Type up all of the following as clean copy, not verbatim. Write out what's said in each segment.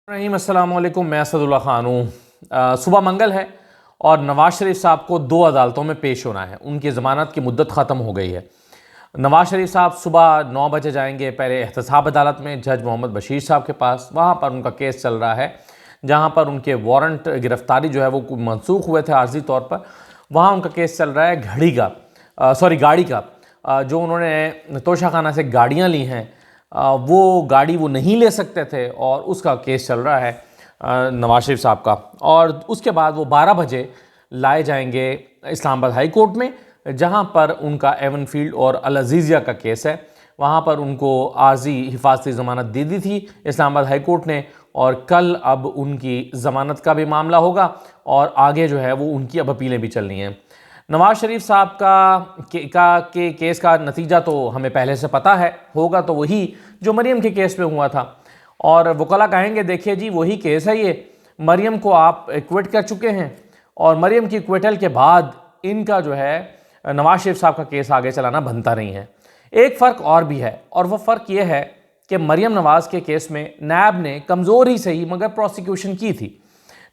रहीम अस्सलाम वालेकुम। मैं असदुल्ला ख़ान हूँ। सुबह मंगल है और नवाज़ शरीफ साहब को दो अदालतों में पेश होना है। उनकी ज़मानत की मुद्दत ख़त्म हो गई है। नवाज़ शरीफ साहब सुबह 9 बजे जाएंगे पहले एहतसाब अदालत में जज मोहम्मद बशीर साहब के पास। वहाँ पर उनका केस चल रहा है, जहाँ पर उनके वारंट गिरफ्तारी जो है वो मनसूख हुए थे आर्जी तौर पर। वहाँ उनका केस चल रहा है गाड़ी का। जो उन्होंने तोशाखाना से गाड़ियाँ ली हैं, वो गाड़ी वो नहीं ले सकते थे और उसका केस चल रहा है नवाज शरीफ साहब का। और उसके बाद वो 12 बजे लाए जाएंगे इस्लामाबाद हाई कोर्ट में, जहां पर उनका एवन फील्ड और अल अज़ीज़िया का केस है। वहां पर उनको आर्जी हिफाजती ज़मानत दे दी थी इस्लामाबाद हाई कोर्ट ने, और कल अब उनकी ज़मानत का भी मामला होगा और आगे जो है वो उनकी अब अपीलें भी चलनी हैं। नवाज़ शरीफ साहब के केस का नतीजा तो हमें पहले से पता है, होगा तो वही जो मरियम के केस में हुआ था। और वकला कहेंगे देखिए जी वही केस है ये, मरियम को आप एक्विट कर चुके हैं और मरियम की एक्विटल के बाद इनका जो है नवाज़ शरीफ साहब का केस आगे चलाना बनता नहीं है। एक फ़र्क और भी है, और वह फ़र्क ये है कि मरियम नवाज़ के केस में नैब ने कमज़ोर ही सही मगर प्रोसिक्यूशन की थी।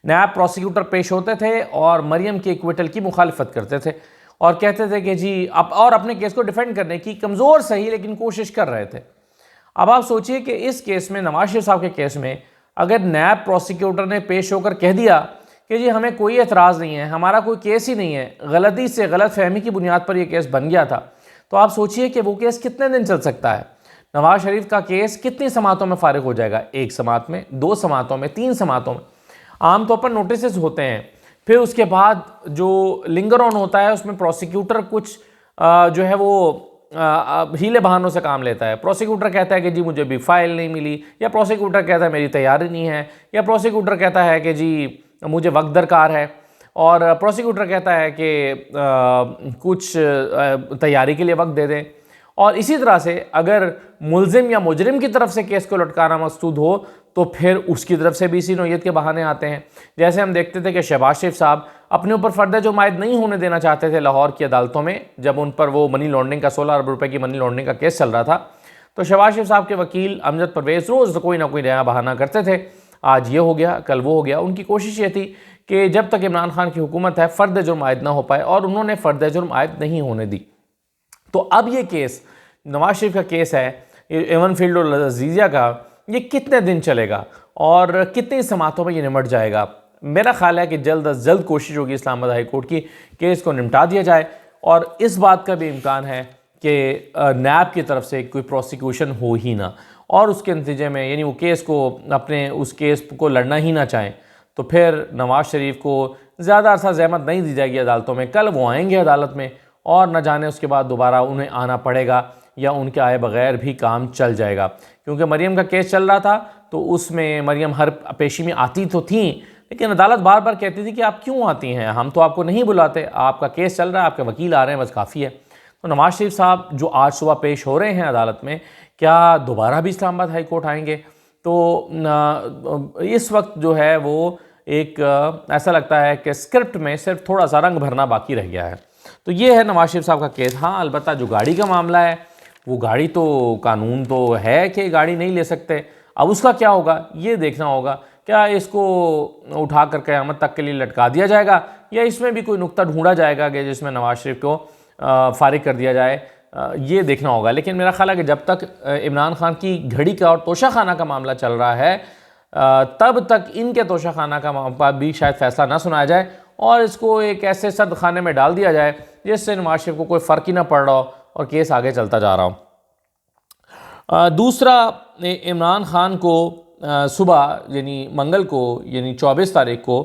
नैब प्रोसिक्यूटर पेश होते थे और मरियम की एक्विटल की मुखालिफत करते थे और कहते थे कि जी और अपने केस को डिफेंड करने की कमज़ोर सही लेकिन कोशिश कर रहे थे। अब आप सोचिए कि इस केस में, नवाज शरीफ साहब के केस में, अगर नैब प्रोसिक्यूटर ने पेश होकर कह दिया कि जी हमें कोई एतराज़ नहीं है, हमारा कोई केस ही नहीं है, गलती से गलत फहमी की बुनियाद पर यह केस बन गया था, तो आप सोचिए कि वो केस कितने दिन चल सकता है। नवाज शरीफ का केस कितनी समातों में फारिग हो जाएगा? 1 समात में, 2 समातों में, 3 समातों में। आमतौर पर नोटिस होते हैं, फिर उसके बाद जो लिंगर ऑन होता है उसमें प्रोसिक्यूटर कुछ जो है वो हीले बहानों से काम लेता है। प्रोसिक्यूटर कहता है कि जी मुझे भी फाइल नहीं मिली, या प्रोसिक्यूटर कहता है मेरी तैयारी नहीं है, या प्रोसिक्यूटर कहता है कि जी मुझे वक्त दरकार है, और प्रोसिक्यूटर कहता है कि कुछ तैयारी के लिए वक्त दे दें। और इसी तरह से अगर मुलजिम या मुजरिम की तरफ से केस को लटकाना मकसूद हो तो फिर उसकी तरफ से भी इसी नौयत के बहाने आते हैं। जैसे हम देखते थे कि शहबाज शरीफ साहब अपने ऊपर फर्द जुर्म आयद नहीं होने देना चाहते थे लाहौर की अदालतों में, जब उन पर वो मनी लॉन्ड्रिंग का 16 अरब रुपए की मनी लॉन्ड्रिंग का केस चल रहा था। तो शहबाज शरीफ साहब के वकील अमजद परवेज़ रोज़ कोई ना कोई नया बहाना करते थे, आज ये हो गया कल वो हो गया। उनकी कोशिश ये थी कि जब तक इमरान खान की हुकूमत है फ़र्द जुर्म आयद ना हो पाए, और उन्होंने फ़र्द जुर्म आयद नहीं होने दी। तो अब ये केस नवाज शरीफ का केस है एवन फील्ड और अल अज़ीज़िया का, ये कितने दिन चलेगा और कितनी समातों में ये निमट जाएगा? मेरा ख्याल है कि जल्द अज जल्द कोशिश होगी इस्लामाबाद हाई कोर्ट की केस को निपटा दिया जाए, और इस बात का भी इम्कान है कि नैब की तरफ से कोई प्रोसिक्यूशन हो ही ना, और उसके नतीजे में यानी वो केस को अपने उस केस को लड़ना ही ना चाहें, तो फिर नवाज शरीफ को ज़्यादा अरसा ज़हमत नहीं दी जाएगी अदालतों में। कल वो आएंगे अदालत में और न जाने उसके बाद दोबारा उन्हें आना पड़ेगा या उनके आए बगैर भी काम चल जाएगा। क्योंकि मरियम का केस चल रहा था तो उसमें मरियम हर पेशी में आती तो थी, लेकिन अदालत बार बार कहती थी कि आप क्यों आती हैं, हम तो आपको नहीं बुलाते, आपका केस चल रहा है, आपके वकील आ रहे हैं, बस काफ़ी है। तो नवाज शरीफ साहब जो आज सुबह पेश हो रहे हैं अदालत में, क्या दोबारा भी इस्लामाबाद हाई कोर्ट आएंगे? तो इस वक्त जो है वो एक ऐसा लगता है कि स्क्रिप्ट में सिर्फ थोड़ा सा रंग भरना बाकी रह गया है। तो ये है नवाज शरीफ साहब का केस। हाँ, अलबत्ता जो गाड़ी का मामला है, वो गाड़ी तो कानून तो है कि गाड़ी नहीं ले सकते, अब उसका क्या होगा ये देखना होगा। क्या इसको उठा कर क़यामत तक के लिए लटका दिया जाएगा, या इसमें भी कोई नुक्ता ढूंढा जाएगा कि जिसमें नवाज शरीफ को फारिग कर दिया जाए, ये देखना होगा। लेकिन मेरा ख्याल है कि जब तक इमरान खान की घड़ी का और तोशाखाना का मामला चल रहा है, तब तक इनके तोशाखाना का मामला भी शायद फैसला ना सुनाया जाए और इसको एक ऐसे सर्द खाने में डाल दिया जाए जिससे नवाज शरीफ को कोई फ़र्क ही ना पड़ रहा हो और केस आगे चलता जा रहा हो। दूसरा, इमरान खान को सुबह यानी मंगल को यानी 24 तारीख को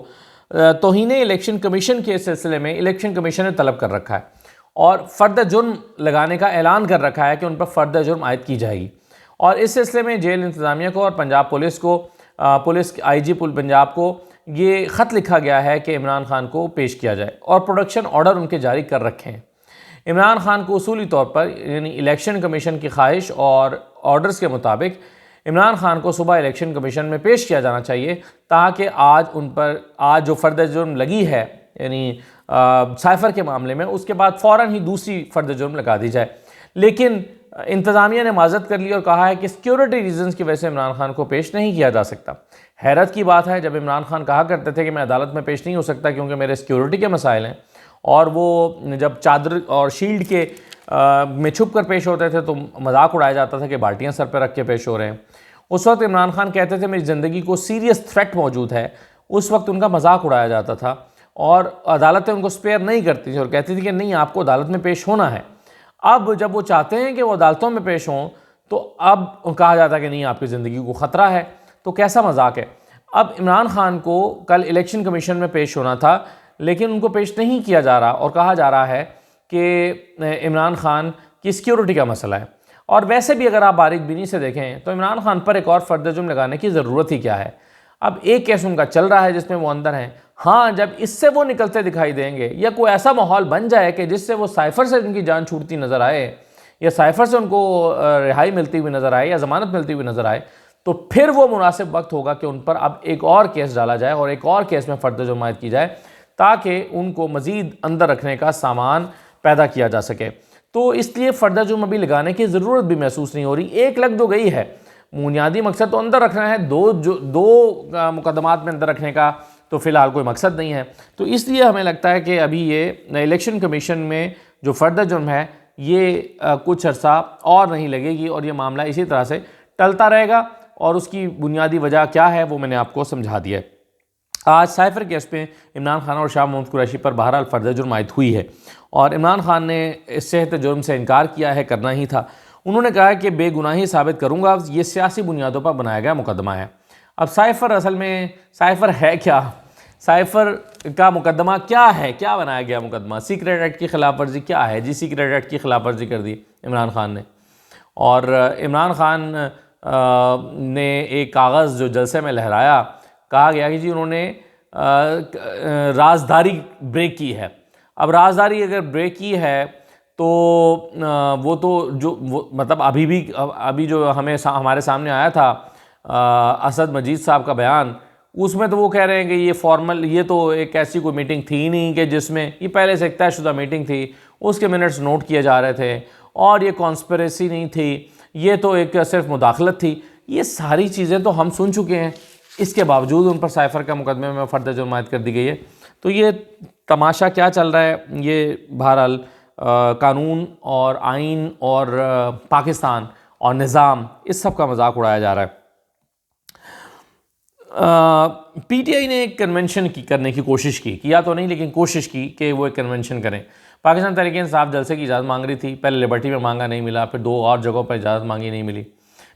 तौहीन इलेक्शन कमीशन के सिलसिले में इलेक्शन कमीशन ने तलब कर रखा है और फ़र्द जुर्म लगाने का ऐलान कर रखा है कि उन पर फ़र्द जुर्म आयद की जाएगी। और इस सिलसिले में जेल इंतज़ामिया को और पंजाब पुलिस को, पुलिस IG पंजाब को ये ख़त लिखा गया है कि इमरान खान को पेश किया जाए और प्रोडक्शन ऑर्डर उनके जारी कर रखे हैं। इमरान खान को उसूली तौर पर यानी इलेक्शन कमीशन की ख्वाहिश और ऑर्डर्स के मुताबिक इमरान खान को सुबह इलेक्शन कमीशन में पेश किया जाना चाहिए, ताकि आज जो फ़र्द जुर्म लगी है यानी साइफ़र के मामले में, उसके बाद फ़ौरन ही दूसरी फ़र्द जुर्म लगा दी जाए। लेकिन इंतज़ामिया ने माज़रत कर ली और कहा है कि सिक्योरिटी रीजंस की वजह से इमरान खान को पेश नहीं किया जा सकता। हैरत की बात है, जब इमरान खान कहा करते थे कि मैं अदालत में पेश नहीं हो सकता क्योंकि मेरे सिक्योरिटी के मसाइल हैं, और वो जब चादर और शील्ड के में छुप कर पेश होते थे तो मजाक उड़ाया जाता था कि बाल्टियाँ सर पर रख के पेश हो रहे हैं। उस वक्त इमरान खान कहते थे मेरी ज़िंदगी को सीरियस थ्रेट मौजूद है, उस वक्त उनका मजाक उड़ाया जाता था और अदालतें उनको स्पेयर नहीं करती थी और कहती थी कि नहीं, आपको अदालत में पेश होना है। अब जब वो चाहते हैं कि वो अदालतों में पेश हों तो अब कहा जाता है कि नहीं, आपकी ज़िंदगी को ख़तरा है। तो कैसा मजाक है। अब इमरान खान को कल इलेक्शन कमीशन में पेश होना था, लेकिन उनको पेश नहीं किया जा रहा और कहा जा रहा है कि इमरान खान की सिक्योरिटी का मसला है। और वैसे भी अगर आप बारीक बीनी से देखें तो इमरान खान पर एक और फर्द जुर्म लगाने की ज़रूरत ही क्या है। अब एक केस उनका चल रहा है जिसमें वो अंदर हैं। हाँ, जब इससे वो निकलते दिखाई देंगे या कोई ऐसा माहौल बन जाए कि जिससे वो साइफर से उनकी जान छूटती नज़र आए या साइफर से उनको रिहाई मिलती हुई नज़र आए या ज़मानत मिलती हुई नज़र आए, तो फिर वो मुनासिब वक्त होगा कि उन पर अब एक और केस डाला जाए और एक और केस में फर्द जुर्म आयद की जाए ताकि उनको मज़ीद अंदर रखने का सामान पैदा किया जा सके। तो इसलिए फ़र्द जुर्म अभी लगाने की ज़रूरत भी महसूस नहीं हो रही। एक लग जो गई है, बुनियादी मकसद तो अंदर रखना है, दो मुकदमात में अंदर रखने का तो फ़िलहाल कोई मकसद नहीं है। तो इसलिए हमें लगता है कि अभी ये इलेक्शन कमीशन में जो फ़र्द जुर्म है ये कुछ अर्सा और नहीं लगेगी और ये मामला इसी तरह से टलता रहेगा। और उसकी बुनियादी वजह क्या है वो मैंने आपको समझा दिया है। आज साइफर केस पे इमरान खान और शाह मोहम्मद कुरैशी पर बहरहाल फ़र्द जुर्म आयद हुई है और इमरान खान ने इस सेहत जुर्म से इनकार किया है, करना ही था। उन्होंने कहा है कि बेगुनाही साबित करूँगा, ये सियासी बुनियादों पर बनाया गया मुकदमा है। अब साइफर असल में साइफर है क्या, साइफर का मुकदमा क्या है, क्या बनाया गया मुकदमा? सीक्रेट एक्ट की खिलाफ वर्जी क्या है जी? सीक्रेट एक्ट की खिलाफ वर्जी कर दी इमरान खान ने। और इमरान खान ने एक कागज़ जो जलसे में लहराया, कहा गया कि जी उन्होंने राजदारी ब्रेक की है। अब राजदारी अगर ब्रेक की है तो वो तो वो मतलब अभी जो हमारे सामने आया था असद मजीद साहब का बयान, उसमें तो वो कह रहे हैं कि ये फॉर्मल, ये तो एक ऐसी कोई मीटिंग थी नहीं कि जिसमें ये पहले से एक तयशुदा मीटिंग थी, उसके मिनट्स नोट किए जा रहे थे और ये कॉन्स्पिरेसी नहीं थी, ये तो एक सिर्फ मुदाखलत थी। ये सारी चीज़ें तो हम सुन चुके हैं, इसके बावजूद उन पर साइफर का मुकदमे में फ़र्द जुर्म आयद कर दी गई है। तो ये तमाशा क्या चल रहा है, ये बहरहाल कानून और आइन और पाकिस्तान और निज़ाम, इस सब का मजाक उड़ाया जा रहा है। पीटीआई ने एक कन्वेंशन करने की कोशिश की, किया तो नहीं लेकिन कोशिश की कि वो एक कन्वेंशन करें। पाकिस्तान तहरीक इंसाफ जलसे की इजाज़त मांग रही थी, पहले लिबर्टी में मांगा, नहीं मिला, फिर 2 और जगहों पर इजाज़त मांगी, नहीं मिली।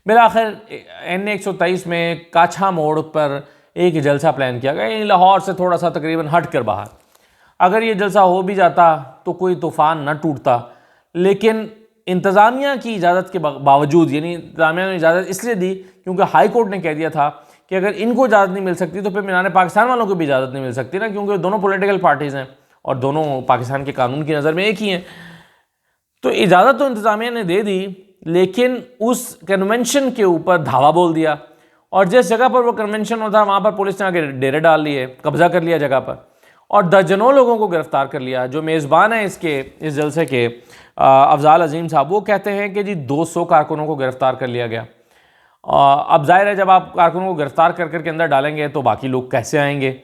मेरा आखिर NA 123 में काछा मोड़ पर एक जलसा प्लान किया गया, लाहौर से थोड़ा सा तकरीबन हट कर बाहर। अगर ये जलसा हो भी जाता तो कोई तूफ़ान न टूटता, लेकिन इंतज़ामिया की इजाज़त के बावजूद, यानी इंतज़ामिया ने इजाज़त इसलिए दी क्योंकि हाई कोर्ट ने कह दिया था कि अगर इनको इजाज़त नहीं मिल सकती तो फिर मीनान पाकिस्तान वालों को भी इजाज़त नहीं मिल सकती ना, क्योंकि दोनों पॉलिटिकल पार्टीज़ हैं और दोनों पाकिस्तान के कानून की नज़र में एक ही हैं। तो इजाज़त तो इंतज़ामिया ने दे दी, लेकिन उस कन्वेंशन के ऊपर धावा बोल दिया और जिस जगह पर वो कन्वेंशन होता वहाँ पर पुलिस ने आके डेरे डाल लिए, कब्जा कर लिया जगह पर और दर्जनों लोगों को गिरफ्तार कर लिया। जो मेज़बान है इस जलसे के अफजाल अजीम साहब, वो कहते हैं कि जी 200 कारकुनों को गिरफ्तार कर लिया गया। अब जाहिर है जब आप कारकुनों को गिरफ्तार कर करके अंदर डालेंगे तो बाकी लोग कैसे आएंगे।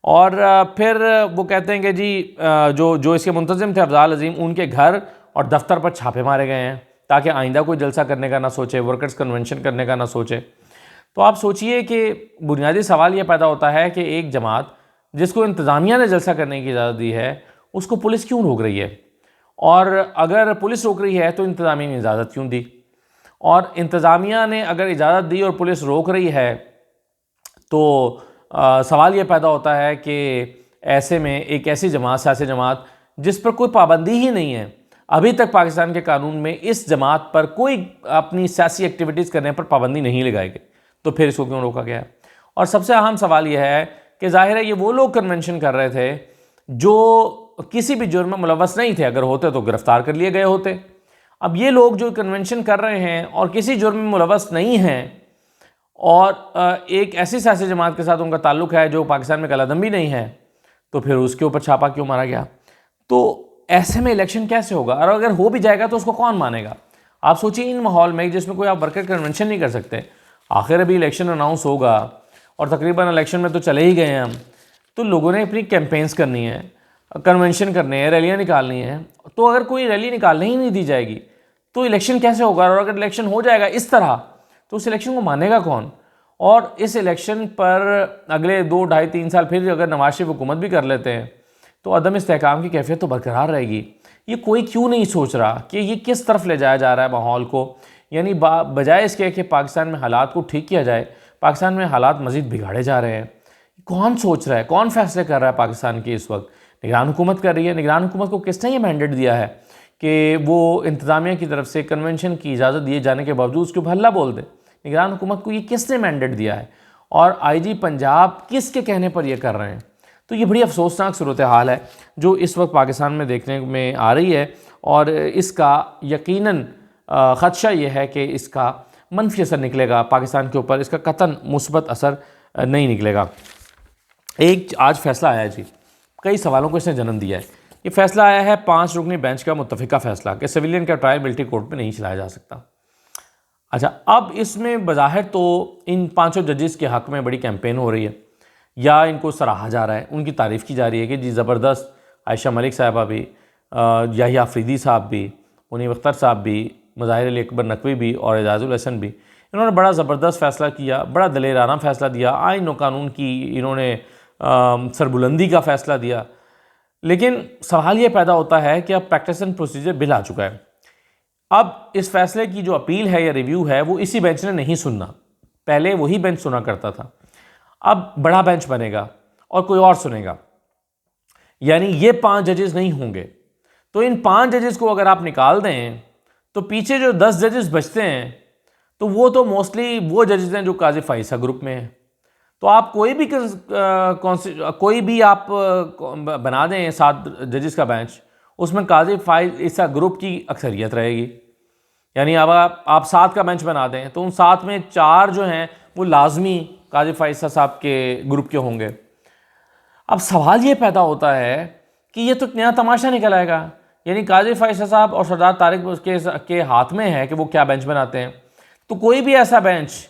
और फिर वो कहते हैं कि जी जो इसके मुंतज़िम थे अफजाल अजीम, उनके घर और दफ्तर पर छापे मारे गए हैं ताकि आइंदा कोई जलसा करने का ना सोचे, वर्कर्स कन्वेंशन करने का ना सोचे। तो आप सोचिए कि बुनियादी सवाल ये पैदा होता है कि एक जमात जिसको इंतज़ामिया ने जलसा करने की इजाज़त दी है उसको पुलिस क्यों रोक रही है, और अगर पुलिस रोक रही है तो इंतज़ामिया ने इजाज़त क्यों दी, और इंतज़ामिया ने अगर इजाज़त दी और पुलिस रोक रही है तो सवाल ये पैदा होता है कि ऐसे में एक ऐसी जमात, सियासी जमात जिस पर कोई पाबंदी ही नहीं है, अभी तक पाकिस्तान के कानून में इस जमात पर कोई अपनी सियासी एक्टिविटीज़ करने पर पाबंदी नहीं लगाई गई, तो फिर इसको क्यों रोका गया। और सबसे अहम सवाल यह है कि जाहिर है ये वो लोग कन्वेंशन कर रहे थे जो किसी भी जुर्म में मुलव्वस नहीं थे, अगर होते तो गिरफ्तार कर लिए गए होते। अब ये लोग जो कन्वेंशन कर रहे हैं और किसी जुर्म में मुलव्वस नहीं हैं और एक ऐसी सियासी जमात के साथ उनका ताल्लुक़ है जो पाकिस्तान में कलादम भी नहीं है, तो फिर उसके ऊपर छापा क्यों मारा गया। तो ऐसे में इलेक्शन कैसे होगा, और अगर हो भी जाएगा तो उसको कौन मानेगा। आप सोचिए इन माहौल में जिसमें कोई आप वर्कर कन्वेंशन नहीं कर सकते, आखिर अभी इलेक्शन अनाउंस होगा और तकरीबन इलेक्शन में तो चले ही गए हैं हम, तो लोगों ने अपनी कैंपेन्स करनी है, कन्वेंशन करने हैं, रैलियाँ निकालनी हैं। तो अगर कोई रैली निकालने ही नहीं दी जाएगी तो इलेक्शन कैसे होगा? और अगर इलेक्शन हो जाएगा इस तरह तो उस इलेक्शन को मानेगा कौन? और इस इलेक्शन पर अगले 2, 2.5, 3 साल फिर अगर नवाज शरीफ हुकूमत भी कर लेते हैं तो अदम इस्तेहकाम की कैफियत तो बरकरार रहेगी। ये कोई क्यों नहीं सोच रहा कि ये किस तरफ ले जाया जा रहा है माहौल को? यानी बजाय इसके कि पाकिस्तान में हालात को ठीक किया जाए, पाकिस्तान में हालात मज़ीद बिगाड़े जा रहे हैं। कौन सोच रहा है, कौन फैसले कर रहा है पाकिस्तान की इस वक्त? निगरान हुकूमत कर रही है। निगरान हुकूमत को किसने ये मैंडेट दिया है कि वो इंतज़ामिया की तरफ से कन्वेंशन की इजाज़त दिए जाने के बावजूद उसके ऊपर हल्ला बोल दे? निगरान हुकूमत को ये किसने मैंडेट दिया है? और IG पंजाब किसके कहने पर ये कर रहे हैं? तो ये बड़ी अफसोसनाक सूरत हाल है जो इस वक्त पाकिस्तान में देखने में आ रही है, और इसका यकीनन ख़दशा ये है कि इसका मनफी असर निकलेगा पाकिस्तान के ऊपर, इसका कतन मुस्बत असर नहीं निकलेगा। एक आज फैसला आया है जी, कई सवालों को इसने जन्म दिया है। ये फैसला आया है 5 रुकनी बेंच का मुत्तफ़िका फैसला कि सिविलियन का ट्रायल मिलिट्री कोर्ट में नहीं चलाया जा सकता। अच्छा, अब इसमें बज़ाहिर तो इन 5 जजेस के हक़ में बड़ी कैंपेन हो रही है, या इनको सराहा जा रहा है, उनकी तारीफ़ की जा रही है कि जी ज़बरदस्त, आयशा मलिक साहिबा भी, याहिया अफरीदी साहब भी, मुनीब अख्तर साहब भी, मज़ाहिर अली अकबर नकवी भी और एजाज़ुल हसन भी, इन्होंने बड़ा ज़बरदस्त फ़ैसला किया, बड़ा दलेराना फ़ैसला दिया, आइन और कानून की इन्होंने सरबुलंदी का फ़ैसला दिया। लेकिन सवाल ये पैदा होता है कि अब प्रैक्टिस एंड प्रोसीजर बिल आ चुका है। अब इस फैसले की जो अपील है या रिव्यू है वो इसी बेंच ने नहीं सुनना, पहले वही बेंच सुना करता था। अब बड़ा बेंच बनेगा और कोई और सुनेगा, यानी ये 5 जजेस नहीं होंगे। तो इन 5 जजेस को अगर आप निकाल दें तो पीछे जो 10 जजेस बचते हैं तो वो तो मोस्टली वो जजेस हैं जो काजी फाइसा ग्रुप में हैं। तो आप कोई भी आप बना दें 7 जजेस का बेंच, उसमें काजी फाइसा ग्रुप की अक्सरियत रहेगी। यानी अब आप 7 का बेंच बना दें तो उन 7 में 4 जो हैं वो लाजमी काजी फाइसा साहब के ग्रुप के होंगे। अब सवाल ये पैदा होता है कि ये तो नया तमाशा निकल आएगा, यानी काजी फाइसा साहब और सरदार तारिक के हाथ में है कि वो क्या बेंच बनाते हैं। तो कोई भी ऐसा बेंच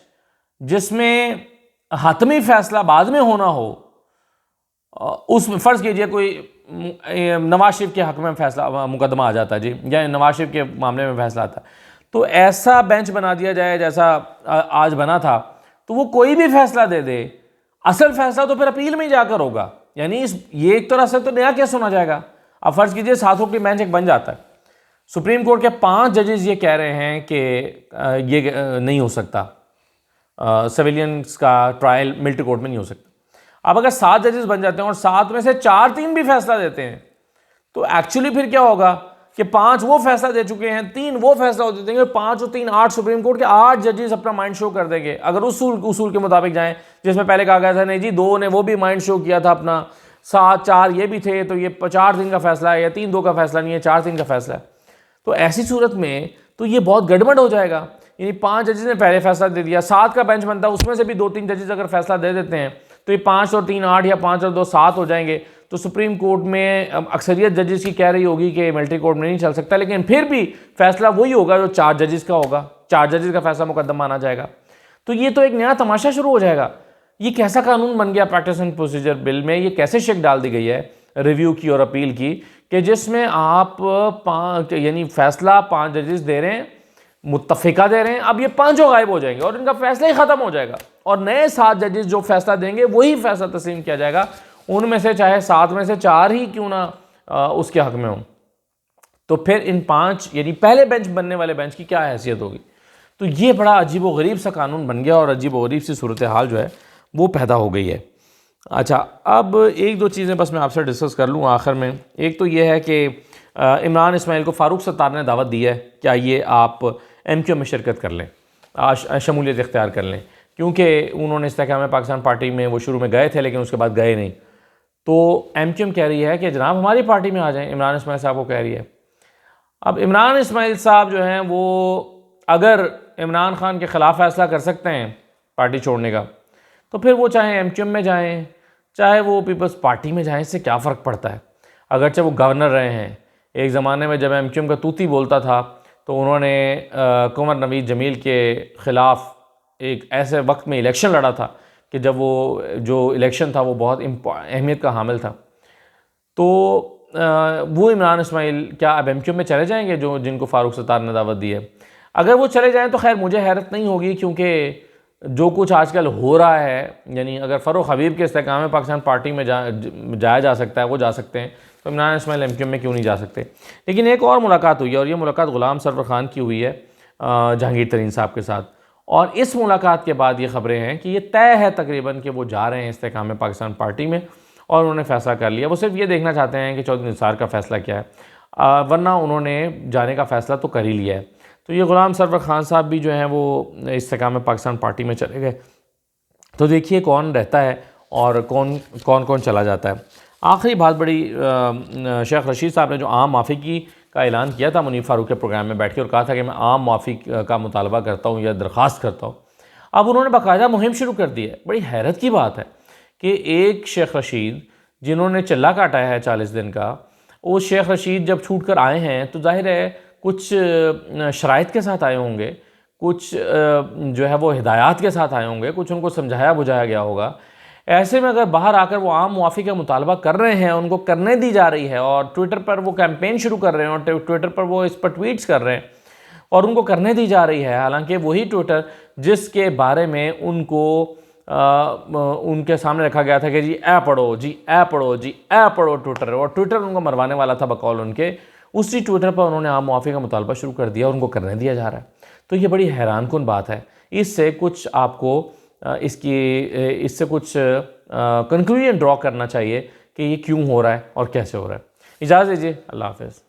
जिसमें हतमी फैसला बाद में होना हो, उसमें फ़र्ज़ कीजिए कोई नवाज शरीफ के हक़ में फैसला मुकदमा आ जाता है जी, या नवाज शरीफ के मामले में फैसला आता है, तो ऐसा बेंच बना दिया जाए जैसा आज बना था, तो वो कोई भी फैसला दे दे, असल फैसला तो फिर अपील में ही जाकर होगा। यानी ये एक तरह से तो नया केस होना जाएगा। अब फ़र्ज़ कीजिए 7 रुकनी बेंच एक बन जाता है, सुप्रीम कोर्ट के 5 जजेस ये कह रहे हैं कि ये नहीं हो सकता, सिविलियंस का ट्रायल मिलिट्री कोर्ट में नहीं हो सकता। अब अगर 7 जजेस बन जाते हैं और 7 में से 4-3 भी फैसला देते हैं तो एक्चुअली फिर क्या होगा कि 5 वो फैसला दे चुके हैं, 3 वो फैसला दे देंगे, 5 और 3 8 सुप्रीम कोर्ट के 8 जजेस अपना माइंड शो कर देंगे अगर उसूल के मुताबिक जाएं, जिसमें पहले कहा गया था नहीं जी 2 ने वो भी माइंड शो किया था अपना, 7-4 ये भी थे, तो ये 4-3 का फैसला है, या 3-2 का फैसला नहीं है, 4-3 का फैसला है। तो ऐसी सूरत में तो ये बहुत गड़बड़ हो जाएगा। यानी 5 जजेस ने पहले फैसला दे दिया, 7 का बेंच बनता है, उसमें से भी 2-3 जजेस अगर फैसला दे देते हैं तो ये 5 और 3 8 या 5 और 2 7 हो जाएंगे। तो सुप्रीम कोर्ट में अक्सरियत जजेस की कह रही होगी कि मिलिट्री कोर्ट में नहीं चल सकता, लेकिन फिर भी फैसला वही होगा जो 4 जजेस का होगा, 4 जजेस का फैसला मुकद्दम माना जाएगा। तो ये तो एक नया तमाशा शुरू हो जाएगा। ये कैसा कानून बन गया प्रैक्टिस एंड प्रोसीजर बिल में? ये कैसे शेक डाल दी गई है रिव्यू की और अपील की कि जिसमें आप 5 यानी फैसला 5 जजेस दे रहे हैं, मुत्तफ़िका दे रहे हैं, अब ये 5 गायब हो जाएंगे और इनका फैसला ही ख़त्म हो जाएगा और नए 7 जजेस जो फैसला देंगे वही फैसला तस्लीम किया जाएगा, उनमें से चाहे 7 में से 4 ही क्यों ना उसके हक़ में हो। तो फिर इन 5 यानी पहले बेंच बनने वाले बेंच की क्या हैसियत होगी? तो ये बड़ा अजीब व गरीब सा कानून बन गया और अजीब व गरीब सी सूरत हाल जो है वो पैदा हो गई है। अच्छा, अब 1-2 चीज़ें बस मैं आपसे डिस्कस कर लूँ आखिर में। एक तो ये है कि इमरान इस्माइल को फ़ारूक सत्तार ने दावत दी है कि आइए आप MQ में शिरकत कर लें, शमूलियत इख्तियार कर लें, क्योंकि उन्होंने इस्तेहकाम पाकिस्तान पार्टी में वो शुरू में गए थे लेकिन उसके बाद गए नहीं। तो MQ कह रही है कि जनाब हमारी पार्टी में आ जाएं, इमरान इस्माइल साहब को कह रही है। अब इमरान इस्माइल साहब जो हैं वो अगर इमरान खान के ख़िलाफ़ फ़ैसला कर सकते हैं पार्टी छोड़ने का, तो फिर वो चाहे MQ में जाएँ चाहे वो पीपल्स पार्टी में जाएँ, इससे क्या फ़र्क पड़ता है। अगरचे वो गवर्नर रहे हैं, एक ज़माने में जब MQ का तूती बोलता था तो उन्होंने कुंवर नवीद जमील के ख़िलाफ़ एक ऐसे वक्त में इलेक्शन लड़ा था, कि जब वो जो इलेक्शन था वो बहुत अहमियत का हामिल था। तो वो इमरान इस्माइल क्या अब MQ में चले जाएंगे, जो जिनको फ़ारूक सत्तार ने दावत दी है? अगर वो चले जाएं तो खैर मुझे हैरत नहीं होगी, क्योंकि जो कुछ आजकल हो रहा है, यानी अगर फ़ारूक हबीब के इस्तेकाम में पाकिस्तान पार्टी में जाया जा सकता है, वो जा सकते हैं, तो इमरान इस्माइल MQ में क्यों नहीं जा सकते? लेकिन एक और मुलाकात हुई है, और ये मुलाकात ग़ुलाम सरवर ख़ान की हुई है जहांगीर तरीन साहब के साथ। और इस मुलाकात के बाद ये ख़बरें हैं कि ये तय है तकरीबन कि वो जा रहे हैं इस्तेकाम में पाकिस्तान पार्टी में, और उन्होंने फ़ैसला कर लिया। वो सिर्फ ये देखना चाहते हैं कि चौधरी निसार का फ़ैसला क्या है, वरना उन्होंने जाने का फ़ैसला तो कर ही लिया है। तो ये ग़ुलाम सरवर ख़ान साहब भी जो हैं वो इस्तेकाम में पाकिस्तान पार्टी में चले गए। तो देखिए कौन रहता है और कौन कौन चला जाता है। आखिरी बात बड़ी, शेख रशीद साहब ने जो आम माफ़ी का ऐलान किया था मुनीर फ़ारूक के प्रोग्राम में बैठ के, और कहा था कि मैं आम माफ़ी का मुतालबा करता हूँ या दरख्वास्त करता हूँ, अब उन्होंने बाकायदा मुहिम शुरू कर दी है। बड़ी हैरत की बात है कि एक शेख रशीद जिन्होंने चिल्ला काटा है 40 दिन का, वो शेख रशीद जब छूट कर आए हैं तो जाहिर है कुछ शराइत के साथ आए होंगे, कुछ जो है वो हिदायत के साथ आए होंगे, कुछ उनको समझाया बुझाया गया होगा। ऐसे में अगर बाहर आकर वो आम मुआफ़ी का मुतालबा कर रहे हैं, उनको करने दी जा रही है, और ट्विटर पर वो कैंपेन शुरू कर रहे हैं, और ट्विटर पर वो इस पर ट्वीट्स कर रहे हैं, और उनको करने दी जा रही है, हालांकि वही ट्विटर जिसके बारे में उनको उनके सामने रखा गया था कि जी ऐ पढ़ो, जी ऐ पढ़ो, जी ऐ पढ़ो ट्विटर, और ट्विटर उनको मरवाने वाला था बकौल उनके, उसी ट्विटर पर उन्होंने आम मुआफ़ी का मुतालबा शुरू कर दिया और उनको करने दिया जा रहा है। तो ये बड़ी हैरानकुन बात है। इससे कुछ आपको इससे कुछ कंक्लूजन ड्रॉ करना चाहिए कि ये क्यों हो रहा है और कैसे हो रहा है। इजाज़त दीजिए, अल्लाह हाफ़िज़।